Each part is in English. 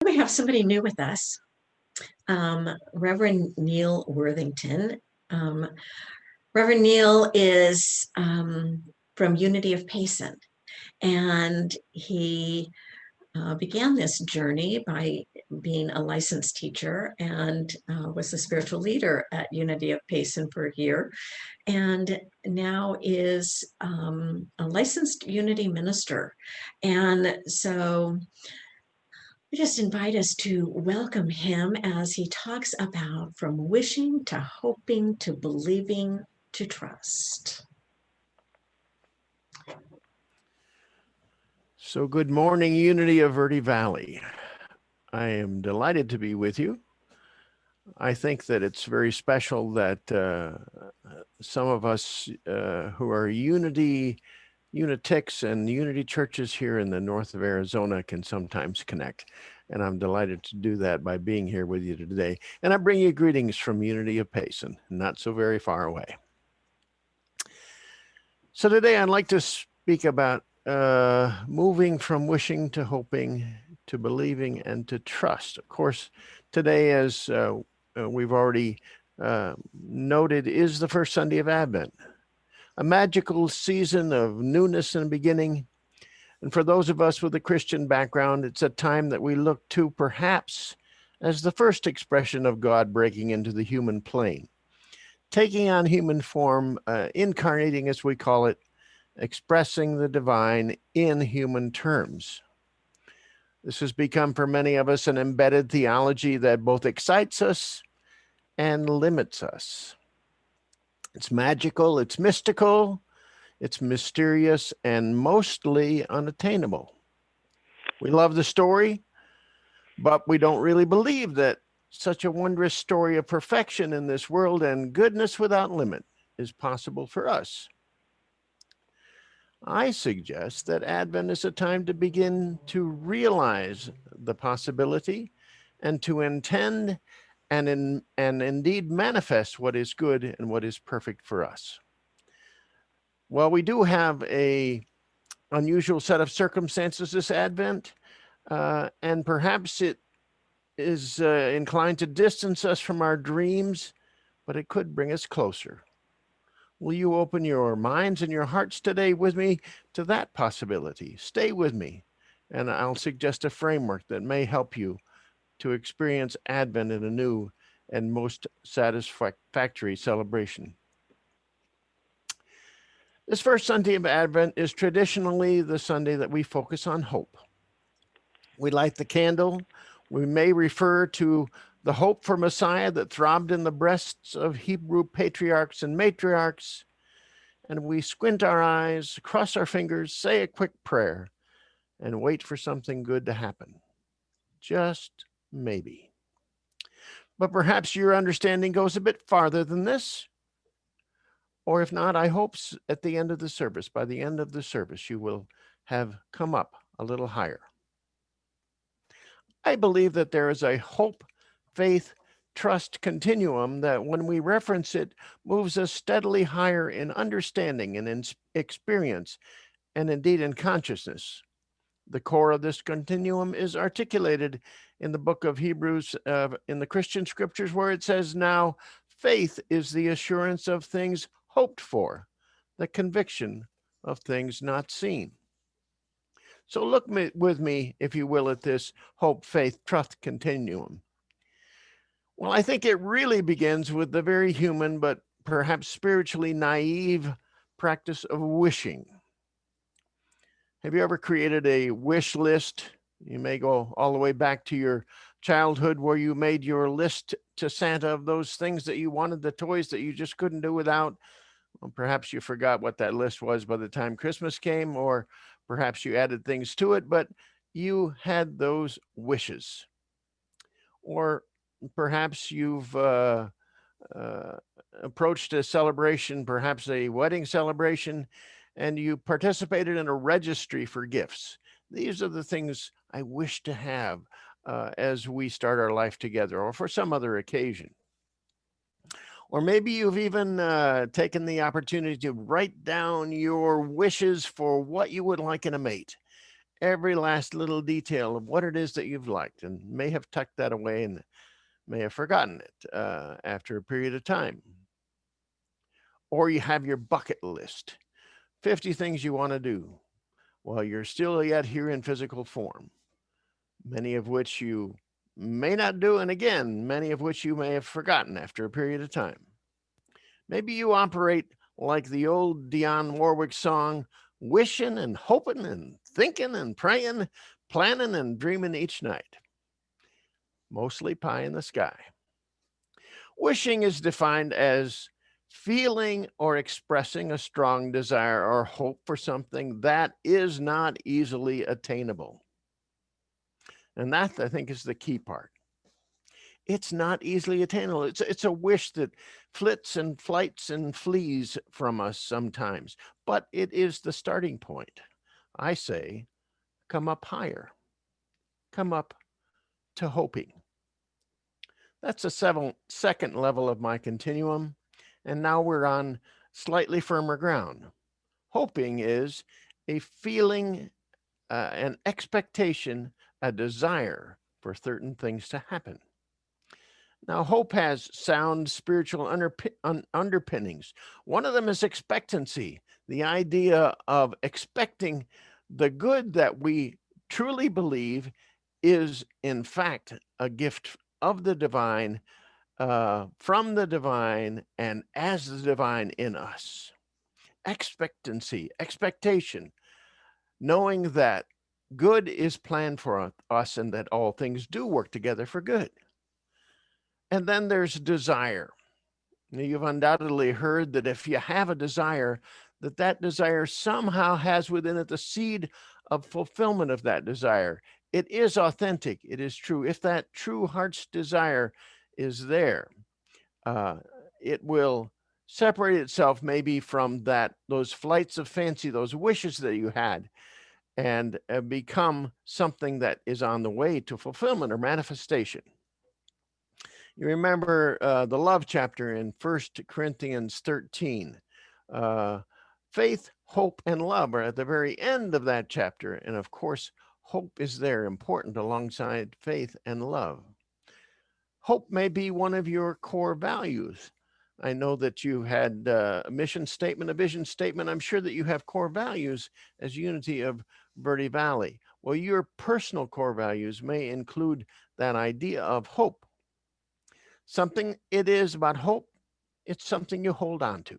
We have somebody new with us, Reverend Neal Worthington. Um, Reverend Neal is from Unity of Payson, and he began this journey by being a licensed teacher and was a spiritual leader at Unity of Payson for a year, and now is a licensed Unity minister. And so we just invite us to welcome him as he talks about from wishing to hoping to believing to trust. So good morning, Unity of Verde Valley. I am delighted to be with you. I think that it's very special that some of us who are unitics and unity churches here in the north of Arizona can sometimes connect. And I'm delighted to do that by being here with you today. And I bring you greetings from Unity of Payson, not so very far away. So today I'd like to speak about moving from wishing to hoping to believing and to trust. Of course, today, as we've already noted, is the first Sunday of Advent, a magical season of newness and beginning. And for those of us with a Christian background, it's a time that we look to perhaps as the first expression of God breaking into the human plane, taking on human form, incarnating, as we call it, expressing the divine in human terms. This has become for many of us an embedded theology that both excites us and limits us. It's magical, it's mystical, it's mysterious, and mostly unattainable. We love the story, but we don't really believe that such a wondrous story of perfection in this world and goodness without limit is possible for us. I suggest that Advent is a time to begin to realize the possibility and to intend and indeed manifest what is good and what is perfect for us. Well, we do have a unusual set of circumstances this Advent, and perhaps it is inclined to distance us from our dreams, but it could bring us closer. Will you open your minds and your hearts today with me to that possibility? Stay with me, and I'll suggest a framework that may help you to experience Advent in a new and most satisfactory celebration. This first Sunday of Advent is traditionally the Sunday that we focus on hope. We light the candle. We may refer to the hope for Messiah that throbbed in the breasts of Hebrew patriarchs and matriarchs, and we squint our eyes, cross our fingers, say a quick prayer, and wait for something good to happen. Just maybe. But perhaps your understanding goes a bit farther than this. Or if not, I hope at the end of the service, by the end of the service, you will have come up a little higher. I believe that there is a hope, faith, trust continuum that when we reference it moves us steadily higher in understanding and in experience and indeed in consciousness. The core of this continuum is articulated in the book of Hebrews in the Christian scriptures where it says, now faith is the assurance of things hoped for, the conviction of things not seen. So look with me, if you will, at this hope, faith, trust continuum. Well, I think it really begins with the very human, but perhaps spiritually naive practice of wishing. Have you ever created a wish list? You may go all the way back to your childhood where you made your list to Santa of those things that you wanted, the toys that you just couldn't do without. Well, perhaps you forgot what that list was by the time Christmas came, or perhaps you added things to it, but you had those wishes. Or perhaps you've approached a celebration, perhaps a wedding celebration, and you participated in a registry for gifts. These are the things I wish to have as we start our life together, or for some other occasion. Or maybe you've even taken the opportunity to write down your wishes for what you would like in a mate. every last little detail of what it is that you've liked and may have tucked that away and may have forgotten it after a period of time. Or you have your bucket list, 50 things you want to do while you're still yet here in physical form, many of which you may not do, and again, many of which you may have forgotten after a period of time. Maybe you operate like the old Dionne Warwick song, wishing and hoping and thinking and praying, planning and dreaming each night. Mostly pie in the sky. Wishing is defined as feeling or expressing a strong desire or hope for something that is not easily attainable. And that, I think, is the key part. It's not easily attainable. It's a wish that flits and flights and flees from us sometimes, but it is the starting point. I say, come up higher, come up to hoping. That's the second level of my continuum, and now we're on slightly firmer ground. Hoping is a feeling, an expectation, a desire for certain things to happen. Now, hope has sound spiritual underpinnings. One of them is expectancy, the idea of expecting the good that we truly believe is, in fact, a gift of the divine, from the divine, and as the divine in us. Expectancy, expectation, knowing that good is planned for us and that all things do work together for good. And then there's desire. Now, you've undoubtedly heard that if you have a desire, that desire somehow has within it the seed of fulfillment of that desire. It is authentic. It is true. If that true heart's desire is there, uh, it will separate itself maybe from those flights of fancy, those wishes that you had, and become something that is on the way to fulfillment or manifestation. You remember the love chapter in 1 Corinthians 13. Uh, Faith, hope, and love are at the very end of that chapter. And of course, hope is there, important alongside faith and love. Hope may be one of your core values. I know that you had a mission statement, a vision statement. I'm sure that you have core values as Unity of Verde Valley. Well, your personal core values may include that idea of hope. Something it is about hope, it's something you hold on to,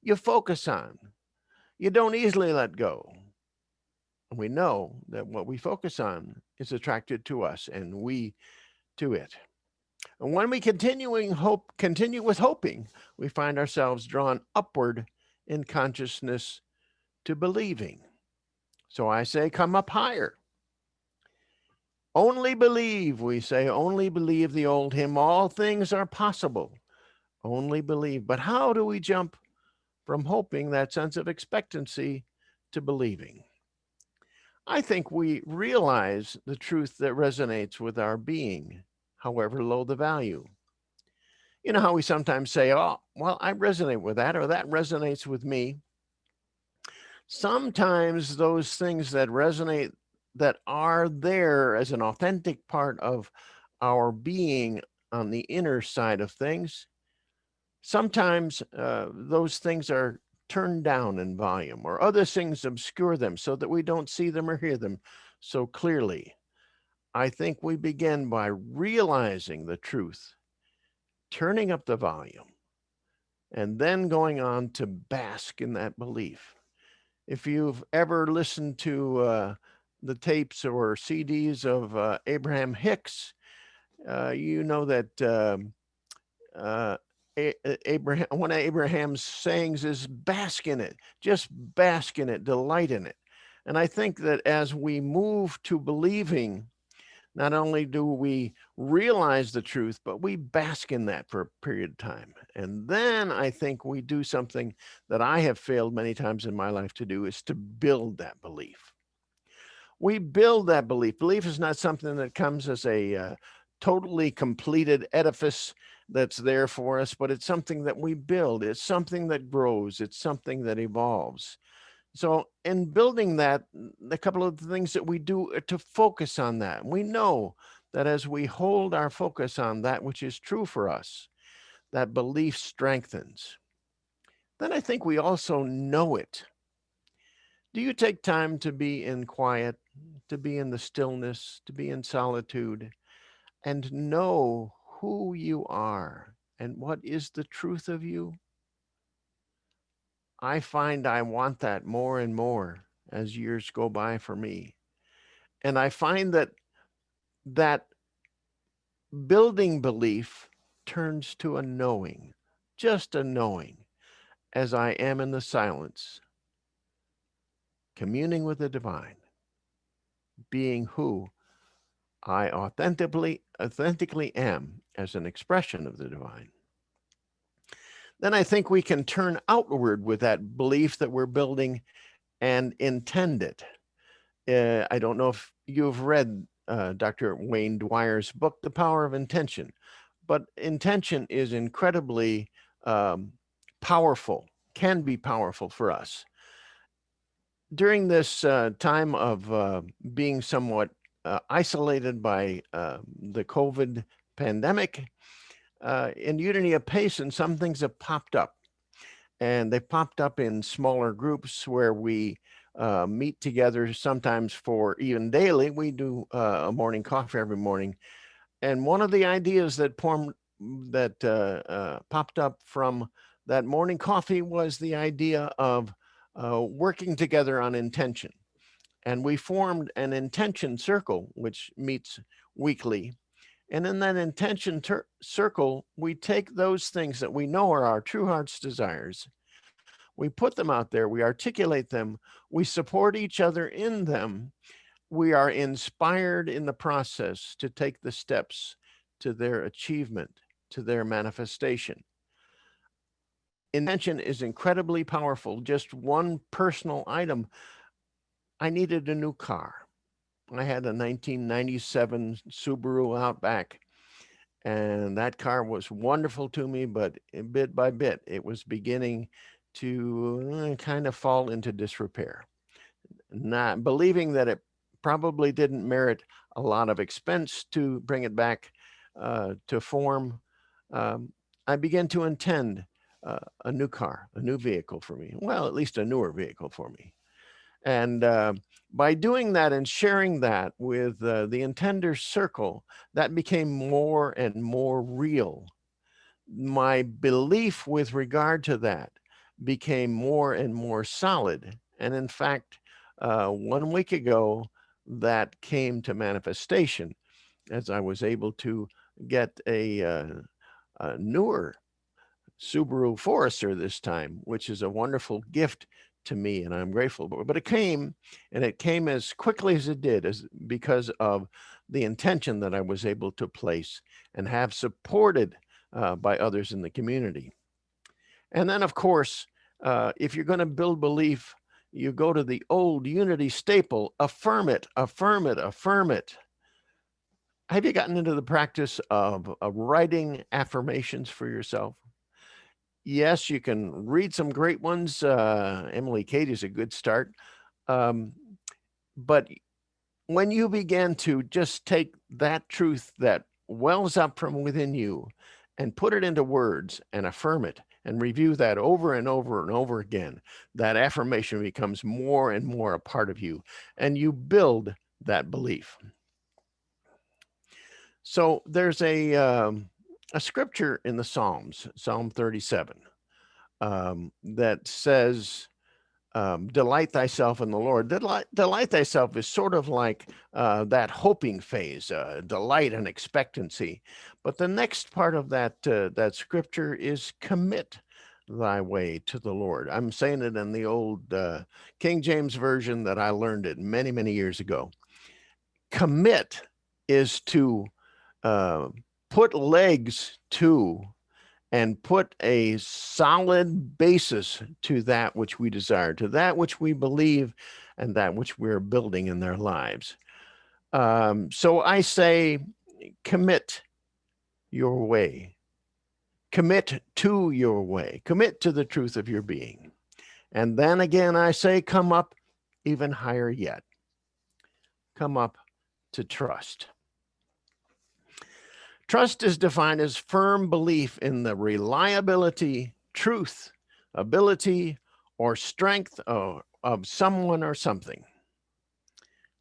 you focus on, you don't easily let go. And we know that what we focus on is attracted to us and we to it. And when we continue with hoping, we find ourselves drawn upward in consciousness to believing. So I say, come up higher. Only believe, we say, only believe the old hymn, all things are possible. Only believe. But how do we jump from hoping, that sense of expectancy, to believing? I think we realize the truth that resonates with our being, however low the value. You know how we sometimes say, oh, well, I resonate with that, or that resonates with me. Sometimes those things that resonate, that are there as an authentic part of our being on the inner side of things, sometimes those things are turned down in volume, or other things obscure them so that we don't see them or hear them so clearly. I think we begin by realizing the truth, turning up the volume, and then going on to bask in that belief. If you've ever listened to the tapes or CDs of Abraham Hicks, you know that Abraham, one of Abraham's sayings is bask in it, just bask in it, delight in it. And I think that as we move to believing, not only do we realize the truth, but we bask in that for a period of time. And then I think we do something that I have failed many times in my life to do, is to build that belief. We build that belief. Belief is not something that comes as a totally completed edifice that's there for us, but it's something that we build. It's something that grows. It's something that evolves. So in building that, a couple of the things that we do to focus on that, we know that as we hold our focus on that which is true for us, that belief strengthens. Then I think we also know it. Do you take time to be in quiet, to be in the stillness, to be in solitude, and know who you are and what is the truth of you? I find I want that more and more as years go by for me. And I find that that building belief turns to a knowing, just a knowing, as I am in the silence, communing with the divine, being who I authentically am as an expression of the divine. Then I think we can turn outward with that belief that we're building and intend it. I don't know if you've read Dr. Wayne Dwyer's book, The Power of Intention, but intention is incredibly um, powerful, can be powerful for us. During this time of being somewhat isolated by the COVID pandemic, in Unity of Payson, some things have popped up. And they popped up in smaller groups where we meet together sometimes for even daily. We do a morning coffee every morning. And one of the ideas that popped up from that morning coffee was the idea of working together on intention. And we formed an intention circle, which meets weekly. And in that intention circle, we take those things that we know are our true heart's desires. We put them out there, we articulate them, we support each other in them. We are inspired in the process to take the steps to their achievement, to their manifestation. Intention is incredibly powerful. Just one personal item. I needed a new car. I had a 1997 Subaru Outback, and that car was wonderful to me, but bit by bit, it was beginning to kind of fall into disrepair. Not believing that it probably didn't merit a lot of expense to bring it back to form, um, I began to intend a new car, a new vehicle for me. Well, at least a newer vehicle for me. And by doing that and sharing that with the intender circle, that became more and more real. My belief with regard to that became more and more solid. And in fact, 1 week ago, that came to manifestation as I was able to get a newer Subaru Forester this time, which is a wonderful gift to me, and I'm grateful for it. But it came, and it came as quickly as it did, as because of the intention that I was able to place and have supported by others in the community. And then, of course, if you're going to build belief, you go to the old Unity staple: affirm it, affirm it, affirm it. Have you gotten into the practice of writing affirmations for yourself? Yes, you can read some great ones. Emily Cady is a good start. Um, but when you begin to just take that truth that wells up from within you and put it into words and affirm it and review that over and over and over again, that affirmation becomes more and more a part of you, and you build that belief. So there's a scripture in the Psalms, Psalm 37, that says, delight thyself in the Lord. Delight thyself is sort of like that hoping phase, delight and expectancy. But the next part of that scripture is commit thy way to the Lord. I'm saying it in the old King James version that I learned it many, many years ago. Commit is to uh, put legs to and put a solid basis to that which we desire, to that which we believe, and that which we're building in their lives. So I say, commit your way, commit to your way, commit to the truth of your being. And then again, I say, come up even higher yet. Come up to trust. Trust is defined as firm belief in the reliability, truth, ability, or strength of someone or something.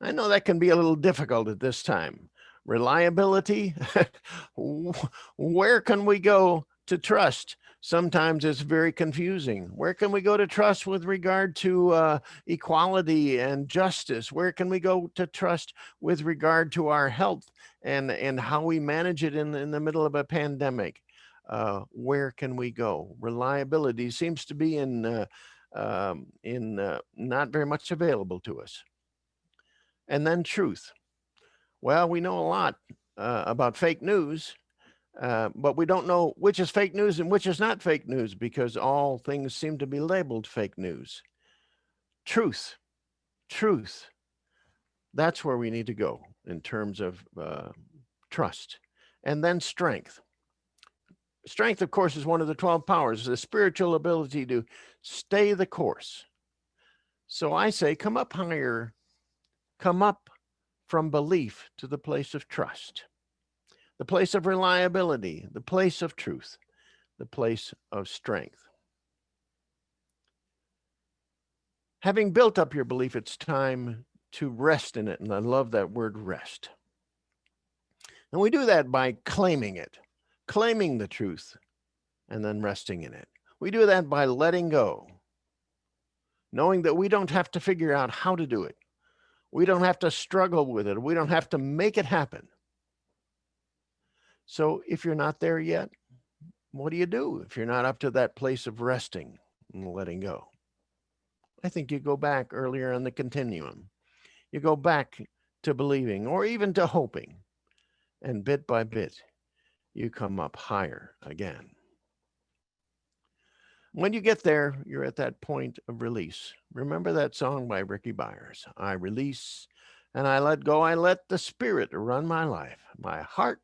I know that can be a little difficult at this time. Reliability, where can we go to trust? Sometimes it's very confusing. Where can we go to trust with regard to equality and justice? Where can we go to trust with regard to our health and how we manage it in the middle of a pandemic? Where can we go? Reliability seems to be not very much available to us. And then truth. Well, we know a lot about fake news, but we don't know which is fake news and which is not fake news because all things seem to be labeled fake news. Truth, truth. That's where we need to go in terms of trust. And then strength. Strength, of course, is one of the 12 powers, the spiritual ability to stay the course. So I say, come up higher, come up from belief to the place of trust, the place of reliability, the place of truth, the place of strength. Having built up your belief, it's time to rest in it. And I love that word rest. And we do that by claiming it, claiming the truth, and then resting in it. We do that by letting go, knowing that we don't have to figure out how to do it. We don't have to struggle with it. We don't have to make it happen. So if you're not there yet, what do you do if you're not up to that place of resting and letting go? I think you go back earlier in the continuum. You go back to believing or even to hoping. And bit by bit, you come up higher again. When you get there, you're at that point of release. Remember that song by Ricky Byers, I release and I let go. I let the Spirit run my life. My heart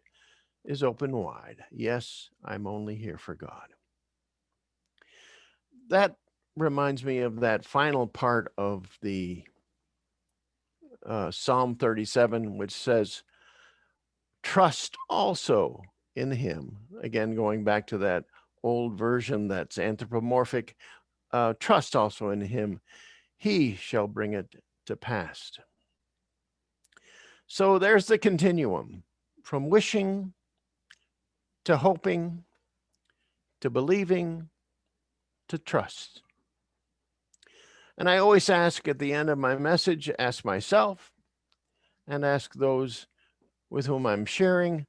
is open wide. Yes, I'm only here for God. That reminds me of that final part of the Psalm 37, which says, trust also in him. Again, going back to that old version that's anthropomorphic, trust also in him. He shall bring it to pass. So there's the continuum from wishing to hoping to believing to trust. And I always ask at the end of my message, ask myself and ask those with whom I'm sharing,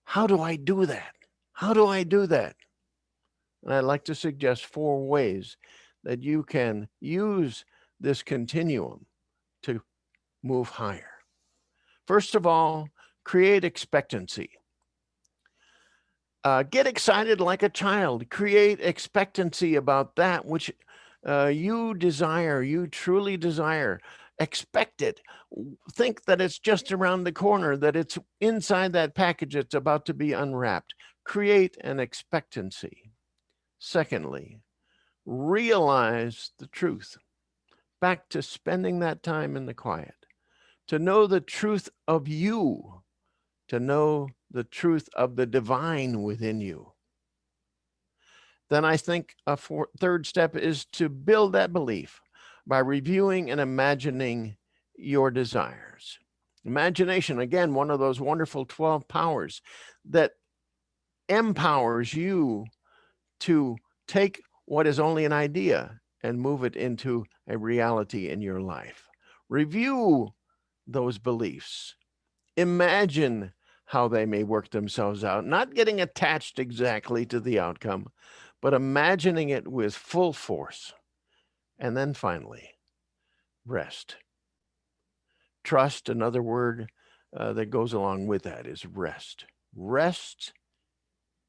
how do I do that? How do I do that? And I'd like to suggest 4 ways that you can use this continuum to move higher. First of all, create expectancy. Get excited like a child. Create expectancy about that which you desire, you truly desire. Expect it. Think that it's just around the corner, that it's inside that package that's about to be unwrapped. Create an expectancy. Secondly, realize the truth. Back to spending that time in the quiet. To know the truth of you. To know the truth of the divine within you. Then I think a third step is to build that belief by reviewing and imagining your desires. Imagination, again, one of those wonderful 12 powers that empowers you to take what is only an idea and move it into a reality in your life. Review those beliefs. Imagine how they may work themselves out, not getting attached exactly to the outcome, but imagining it with full force. And then finally, rest. Trust, another word that goes along with that is rest. Rest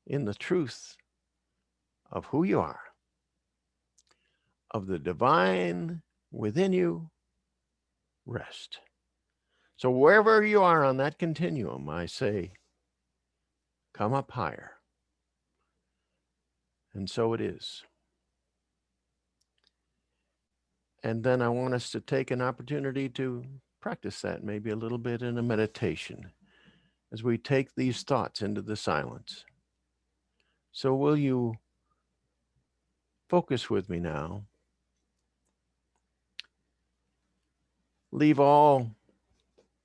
in the truth of who you are, of the divine within you. Rest. So wherever you are on that continuum, I say, come up higher. And so it is. And then I want us to take an opportunity to practice that maybe a little bit in a meditation as we take these thoughts into the silence. So will you focus with me now? Leave all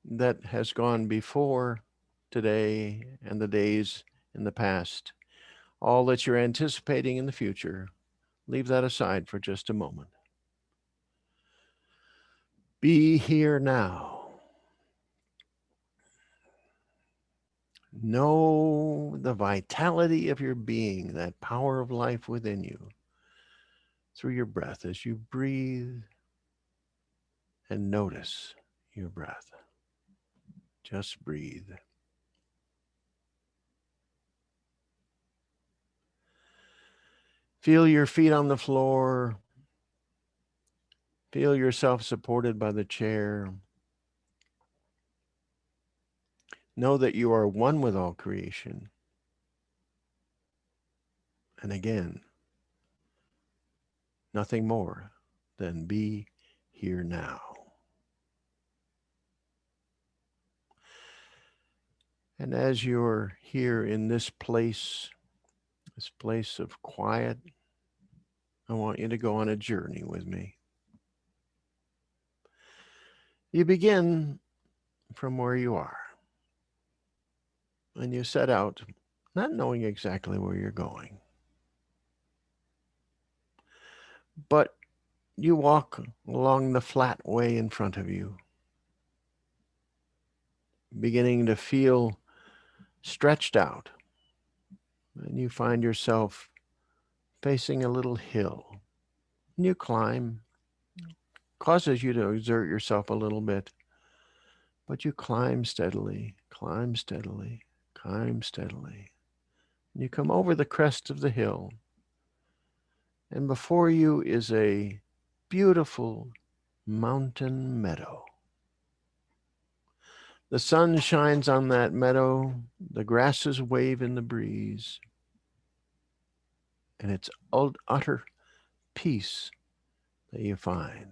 that has gone before today and the days in the past, all that you're anticipating in the future. Leave that aside for just a moment. Be here now. Know the vitality of your being, that power of life within you through your breath as you breathe and notice your breath. Just breathe. Feel your feet on the floor. Feel yourself supported by the chair. Know that you are one with all creation. And again, nothing more than be here now. And as you're here in this place of quiet, I want you to go on a journey with me. You begin from where you are, and you set out not knowing exactly where you're going. But you walk along the flat way in front of you, beginning to feel stretched out, and you find yourself facing a little hill. And you climb, causes you to exert yourself a little bit, but you climb steadily, climb steadily, climb steadily. And you come over the crest of the hill, and before you is a beautiful mountain meadow. The sun shines on that meadow, the grasses wave in the breeze, and it's utter peace that you find.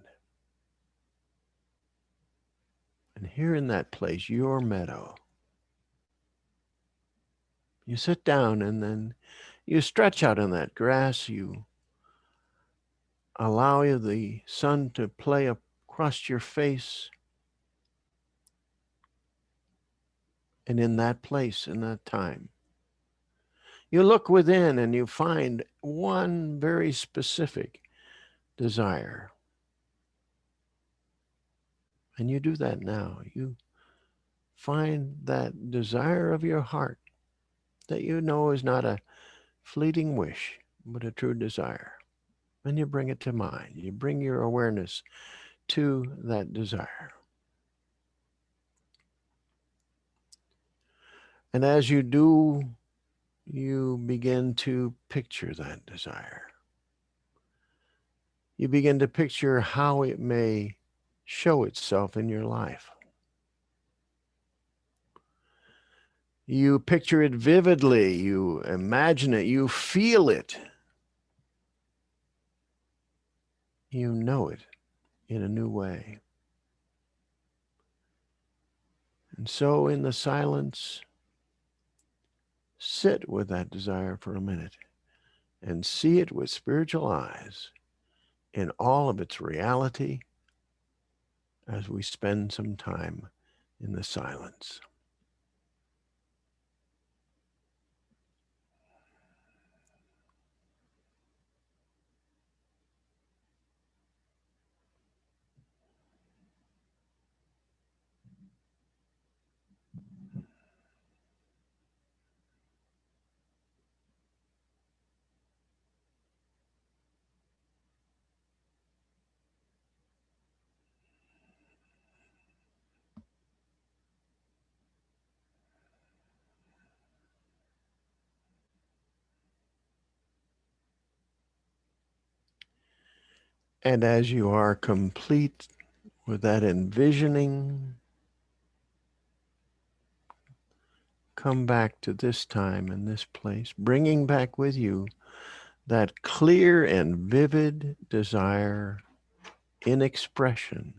And here in that place, your meadow, you sit down and then you stretch out in that grass. You allow the sun to play across your face. And in that place, in that time, you look within and you find one very specific desire. And you do that now. You find that desire of your heart that you know is not a fleeting wish, but a true desire. And you bring it to mind. You bring your awareness to that desire. And as you do, you begin to picture that desire. You begin to picture how it may show itself in your life. You picture it vividly, you imagine it, you feel it. You know it in a new way. And so in the silence, sit with that desire for a minute and see it with spiritual eyes in all of its reality as we spend some time in the silence. And as you are complete with that envisioning, come back to this time and this place, bringing back with you that clear and vivid desire in expression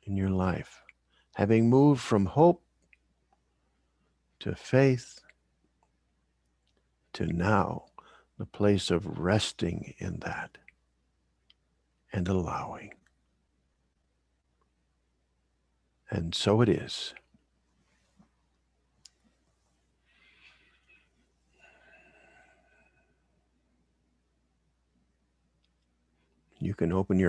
in your life, having moved from hope to faith to now the place of resting in that and allowing. And so it is. You can open your